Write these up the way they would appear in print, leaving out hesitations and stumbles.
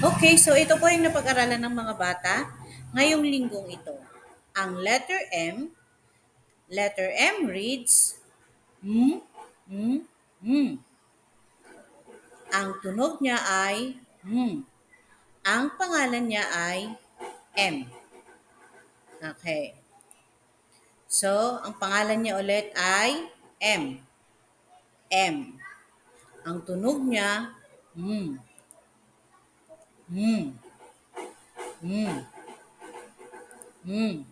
Okay, so ito po yung napag-aralan ng mga bata ngayong linggong ito. Ang letter M reads M, M. Ang tunog niya ay M. Ang pangalan niya ay M. Okay. So, ang pangalan niya ulit ay M. M. Ang tunog niya M. M. M. Hmm.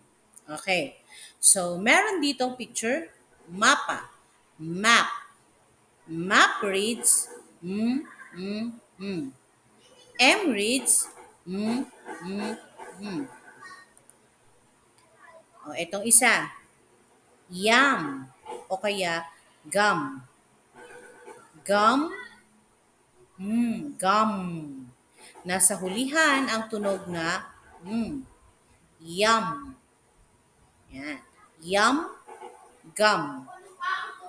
Okay. So, meron ditong picture, mapa. Map. Map reads, mm, mm, mm. M reads, mm, mm, mm. O, itong isa, yam. O kaya, gum. Gum, gum. Nasa hulihan ang tunog na, yum. Yan. Yum, gum.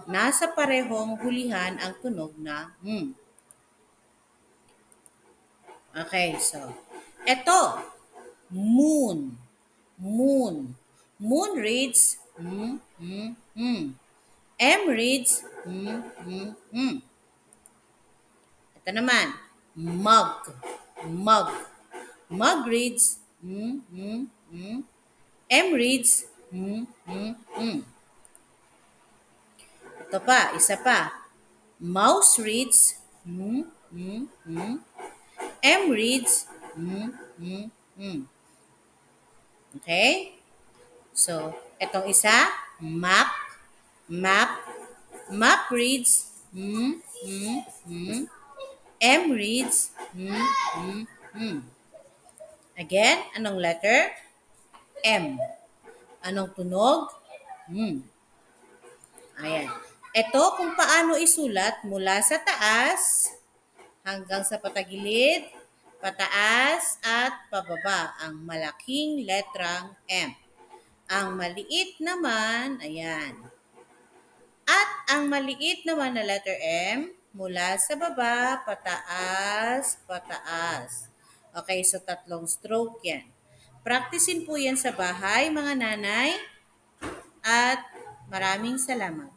Nasa parehong hulihan ang tunog na Okay, so, eto, moon. Moon. Moon reads M reads Ito naman, mug. Mug. Mug reads M reads Ito pa, isa pa. Mouse reads M reads Okay? So, etong isa, map. Map. Map reads M reads Again, anong letter? M. Anong tunog? Ayan. Ito kung paano isulat mula sa taas hanggang sa patagilid, pataas at pababa ang malaking letrang M. Ang maliit naman, ayan. At ang maliit naman na letter M, mula sa baba, pataas, pataas. Okay, so tatlong stroke yan. Practicein po yan sa bahay, mga nanay. At maraming salamat.